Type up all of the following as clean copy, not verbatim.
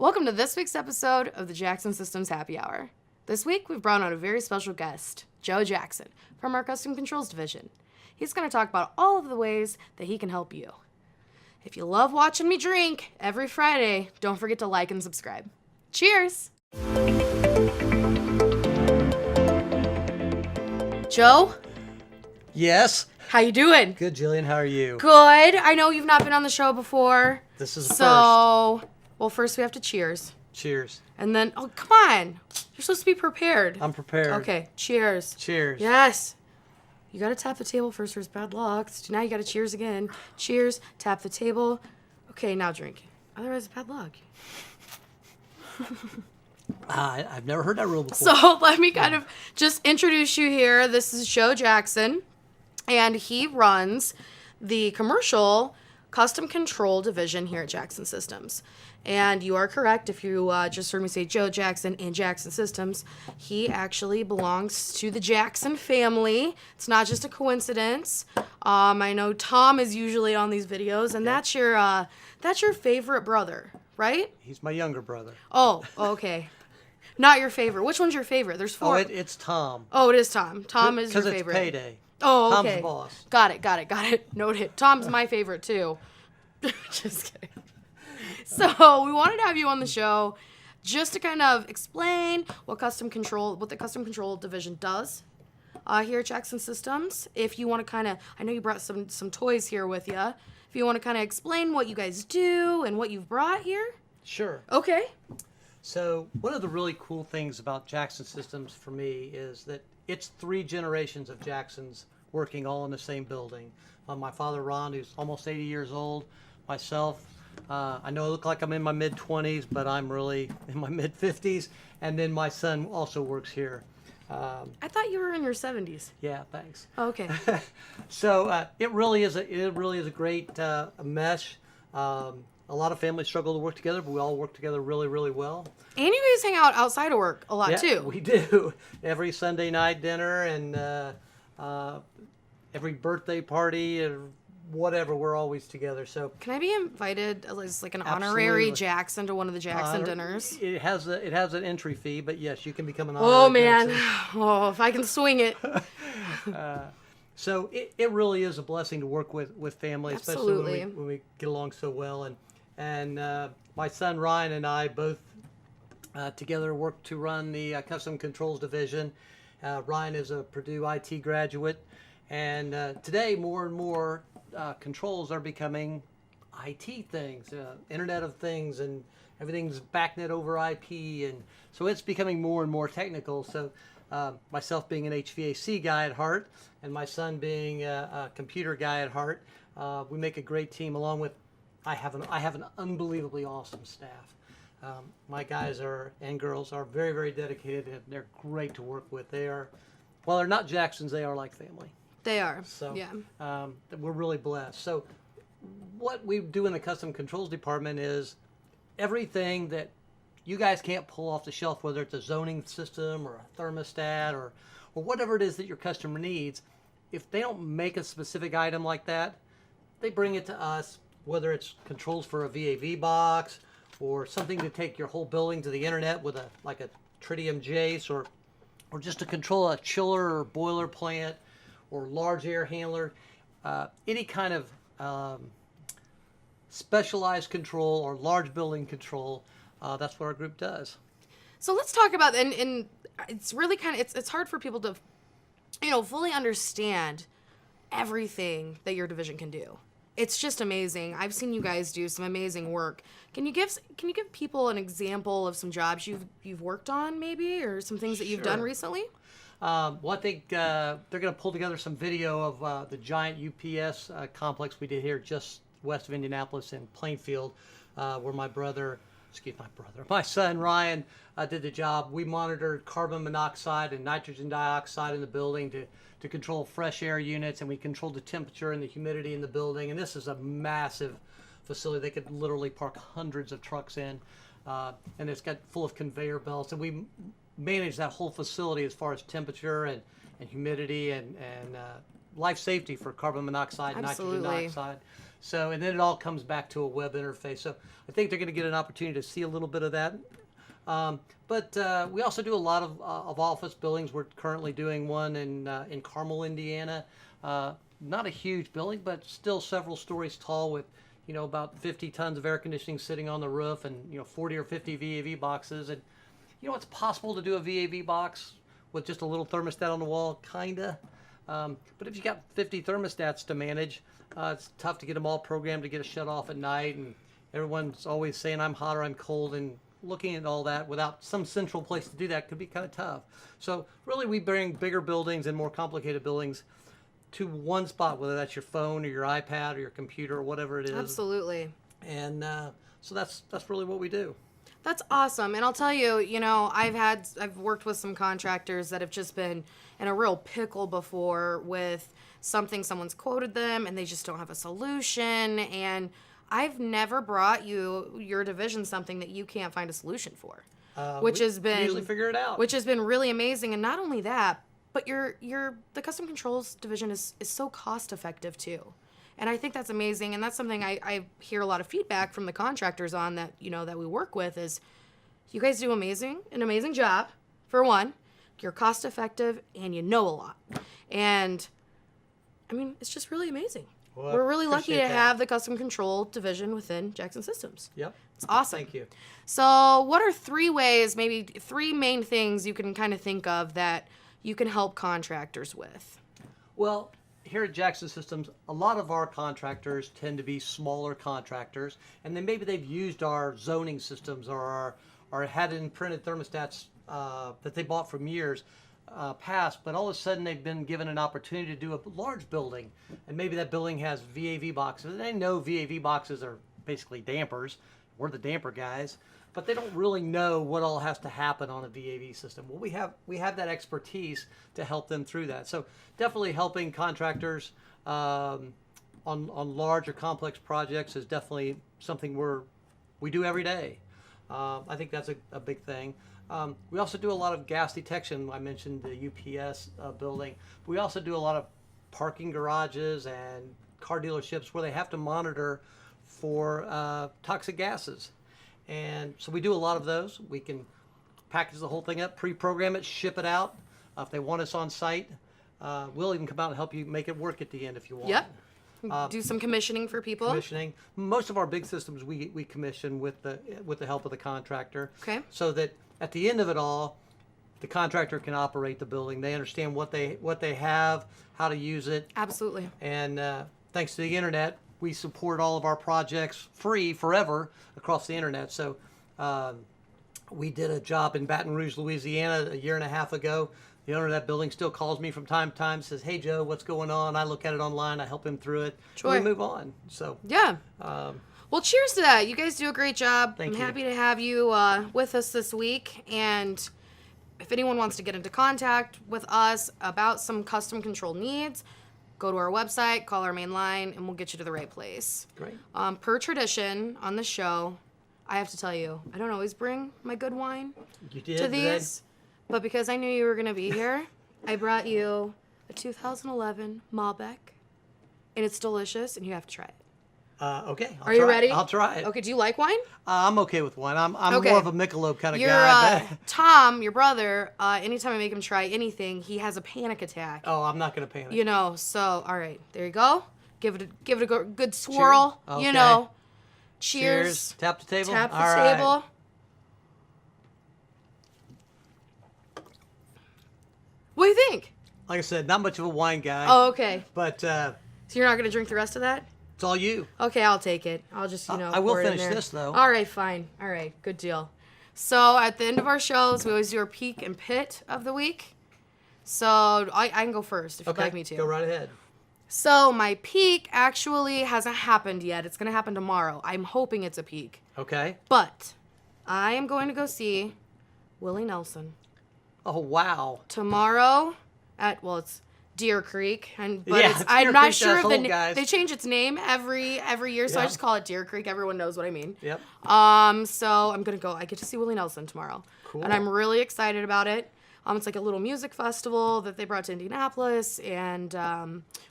Welcome to this week's episode of the Jackson Systems Happy Hour. This week, we've brought on a very special guest, Joe Jackson, from our Custom Controls division. He's going to talk about all of the ways that he can help you. If you love watching me drink every Friday, don't forget to like and subscribe. Cheers! Joe? Yes. How you doing? Good, Jillian. How are you? Good. I know you've not been on the show before. This is a first. Well, first we have to cheers. Cheers. And then, oh, come on. You're supposed to be prepared. I'm prepared. Okay, cheers. Cheers. Yes. You got to tap the table first or it's bad luck. So now you got to cheers again. Cheers. Tap the table. Okay, now drink. Otherwise, it's bad luck. I've never heard that rule before. So let me kind of just introduce you here. This is Joe Jackson, and he runs the commercial custom control division here at Jackson Systems. And you are correct if you just heard me say Joe Jackson and Jackson Systems. He actually belongs to the Jackson family. It's not just a coincidence. I know Tom is usually on these videos, and that's your favorite brother, right? He's my younger brother. Oh, okay. Not your favorite. Which one's your favorite? There's four. Oh, it's Tom. Oh, it is Tom. Tom is your favorite. Because it's payday. Oh, okay. Tom's the boss. Got it. Noted. Tom's my favorite, too. Just kidding. So we wanted to have you on the show just to kind of explain what the custom control division does here at Jackson Systems. If you want to kind of, I know you brought some toys here with you. If you want to kind of explain what you guys do and what you've brought here. Sure. Okay. So one of the really cool things about Jackson Systems for me is that it's 3 generations of Jacksons working all in the same building. My father, Ron, who's almost 80 years old, myself, I know I look like I'm in my mid-20s, but I'm really in my mid-50s. And then my son also works here. I thought you were in your 70s. Yeah, thanks. Oh, okay. So it really is a great mesh. A lot of families struggle to work together, but we all work together really, really well. And you guys hang out outside of work a lot, too. We do. Every Sunday night dinner and every birthday party and whatever, we're always together. So can I be invited as like an honorary Absolutely. Jackson to one of the Jackson dinners? It has an entry fee, but yes, you can become an Oh, honorary man. Jackson. Oh, if I can swing it. So it really is a blessing to work with family, Absolutely. especially when we get along so well. And my son Ryan and I both together work to run the Custom Controls division. Ryan is a Purdue IT graduate, and today more and more controls are becoming IT things, Internet of Things, and everything's backnet over IP, and so it's becoming more and more technical. So myself being an HVAC guy at heart, and my son being a computer guy at heart, we make a great team. Along with, I have an unbelievably awesome staff. My guys and girls are very, very dedicated, and they're great to work with. While they're not Jacksons, they are like family. They are. So yeah. we're really blessed. So what we do in the custom controls department is everything that you guys can't pull off the shelf, whether it's a zoning system or a thermostat or whatever it is that your customer needs. If they don't make a specific item like that, they bring it to us, whether it's controls for a VAV box or something to take your whole building to the internet with a tritium Jace, or just to control a chiller or boiler plant, or large air handler, any kind of specialized control or large building control. That's what our group does. So let's talk about, and it's really it's hard for people to, fully understand everything that your division can do. It's just amazing. I've seen you guys do some amazing work. Can you give people an example of some jobs you've worked on, maybe, or some things that you've done recently? Well, I think they're going to pull together some video of the giant UPS complex we did here just west of Indianapolis in Plainfield, where my son Ryan did the job. We monitored carbon monoxide and nitrogen dioxide in the building to control fresh air units, and we controlled the temperature and the humidity in the building. And this is a massive facility. They could literally park hundreds of trucks in, and it's got full of conveyor belts. And we manage that whole facility as far as temperature and humidity and life safety for carbon monoxide and nitrogen Absolutely. dioxide. So, and then it all comes back to a web interface. So I think they're going to get an opportunity to see a little bit of that. But we also do a lot of office buildings. We're currently doing one in Carmel, Indiana. Not a huge building, but still several stories tall with, about 50 tons of air conditioning sitting on the roof and, 40 or 50 VAV boxes. And, it's possible to do a VAV box with just a little thermostat on the wall, kinda. But if you got 50 thermostats to manage, it's tough to get them all programmed to get a shut off at night. And everyone's always saying I'm hot or I'm cold, and looking at all that without some central place to do that could be kind of tough. So really we bring bigger buildings and more complicated buildings to one spot, whether that's your phone or your iPad or your computer or whatever it is. Absolutely. And so that's really what we do. That's awesome. And I'll tell you, I've worked with some contractors that have just been in a real pickle before with something someone's quoted them and they just don't have a solution. And I've never brought your division something that you can't find a solution for, which has been usually figure it out. Which has been really amazing. And not only that, but the custom controls division is so cost effective too. And I think that's amazing. And that's something I hear a lot of feedback from the contractors on that, that we work with is you guys do an amazing job. For one, you're cost effective and you know a lot. And I mean, it's just really amazing. Well, we're really lucky to that. have the custom control division within Jackson Systems. Yep. It's awesome. Thank you. So what are maybe three main things you can kind of think of that you can help contractors with? Well, here at Jackson Systems, a lot of our contractors tend to be smaller contractors, and then maybe they've used our zoning systems or had in printed thermostats that they bought from years past, but all of a sudden they've been given an opportunity to do a large building, and maybe that building has VAV boxes. And they know VAV boxes are basically dampers. We're the damper guys, but they don't really know what all has to happen on a VAV system. Well, we have that expertise to help them through that. So definitely helping contractors on large or complex projects is definitely something we do every day. I think that's a big thing. We also do a lot of gas detection. I mentioned the UPS building. We also do a lot of parking garages and car dealerships where they have to monitor for toxic gases. And so we do a lot of those. We can package the whole thing up, pre-program it, ship it out. If they want us on site, we'll even come out and help you make it work at the end if you want. Yep. Do some commissioning for people. Commissioning. Most of our big systems we commission with the help of the contractor. Okay. So that at the end of it all, the contractor can operate the building. They understand what they have, how to use it. Absolutely. And thanks to the internet, we support all of our projects free forever across the internet. So we did a job in Baton Rouge, Louisiana a year and a half ago. The owner of that building still calls me from time to time, says, "Hey Joe, what's going on?" I look at it online, I help him through it, Sure. and we move on. So yeah. Well, cheers to that. You guys do a great job. Thank I'm you. happy to have you with us this week. And if anyone wants to get into contact with us about some custom control needs, go to our website, call our main line, and we'll get you to the right place. great. Per tradition on the show, I have to tell you, I don't always bring my good wine You did to today? these, but because I knew you were going to be here, I brought you a 2011 Malbec, and it's delicious, and you have to try it. Okay. Are you ready? I'll try it. Okay, do you like wine? I'm okay with wine. I'm Okay. more of a Michelob kind of Your guy. Tom, your brother, anytime I make him try anything, he has a panic attack. Oh, I'm not going to panic. So all right, there you go. Give it a good swirl. Okay. Cheers. Tap the table. Tap the All right. table. What do you think? Like I said, not much of a wine guy. Oh, okay. But So you're not gonna drink the rest of that? it's all you. Okay, I'll take it. I'll just, I will pour it in finish there. this, though. All right, fine. All right, good deal. So at the end of our shows, we always do our peak and pit of the week. So I can go first if you'd like me to. Go right ahead. So my peak actually hasn't happened yet. It's going to happen tomorrow. I'm hoping it's a peak. Okay. But I am going to go see Willie Nelson Oh, wow. tomorrow at, it's Deer Creek, Yeah, it's, Deer I'm not Creek, sure that's if old, guys. they change its name every year, so I Yeah. just call it Deer Creek. Everyone knows what I mean. Yep. So I'm gonna go. I get to see Willie Nelson tomorrow, Cool. and I'm really excited about it. It's like a little music festival that they brought to Indianapolis, and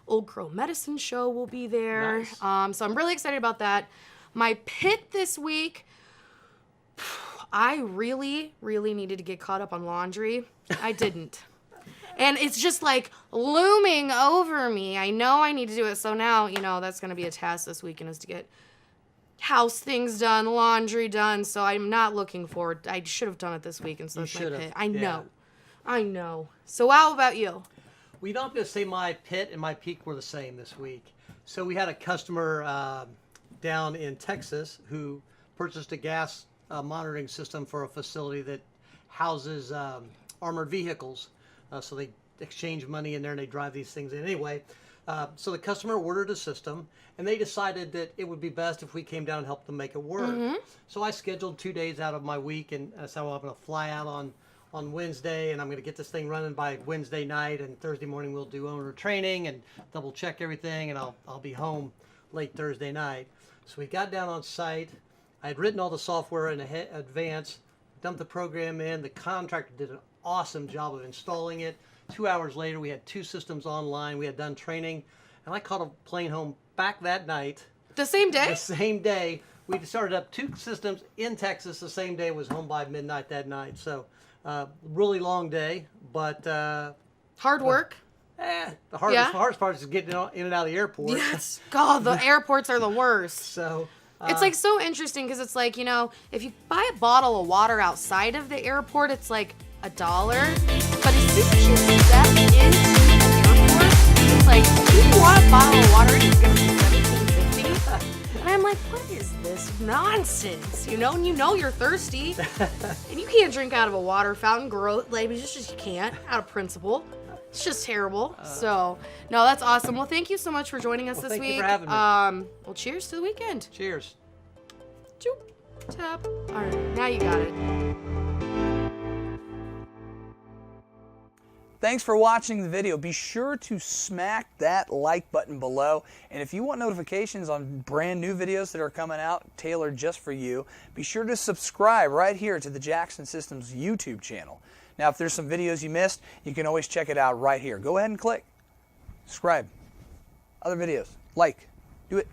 Old Crow Medicine Show will be there. Nice. So I'm really excited about that. My pit this week, I really, really needed to get caught up on laundry. I didn't. And it's just like looming over me. I know I need to do it. So now, that's going to be a task this weekend, is to get house things done, laundry done. So I'm not looking forward. I should have done it this week. And so that's my pit. I know. I know. So how about you? We don't have to say my pit and my peak were the same this week. So we had a customer down in Texas who purchased a gas monitoring system for a facility that houses armored vehicles. So they exchange money in there and they drive these things in. Anyway, so the customer ordered a system, and they decided that it would be best if we came down and helped them make it work. So I scheduled 2 days out of my week, and so I'm going to fly out on Wednesday, and I'm going to get this thing running by Wednesday night, and Thursday morning we'll do owner training and double check everything, and I'll be home late Thursday night. So we got down on site. I had written all the software in advance, dumped the program in. The contractor did an awesome job of installing it. 2 hours later, we had 2 systems online. We had done training, and I caught a plane home back that night. The same day? The same day. We started up 2 systems in Texas the same day, was home by midnight that night. So really long day, but hard work. The hardest part is getting in and out of the airport. Yes. God, the airports are the worst. So it's like so interesting because it's like, if you buy a bottle of water outside of the airport, it's like $1. But as soon as you step into the airport, it's like, if you want a bottle of water, it's going to be $17.50. And I'm like, what is this nonsense? And you're thirsty. And you can't drink out of a water fountain. It's just you can't, out of principle. It's just terrible. So, no, that's awesome. Well, thank you so much for joining us this week. Thank you for having me. Well, cheers to the weekend. Cheers. Choop. Tap. All right, now you got it. Thanks for watching the video. Be sure to smack that like button below. And if you want notifications on brand new videos that are coming out tailored just for you, be sure to subscribe right here to the Jackson Systems YouTube channel. Now, if there's some videos you missed, you can always check it out right here. Go ahead and click subscribe. Other videos, like, do it.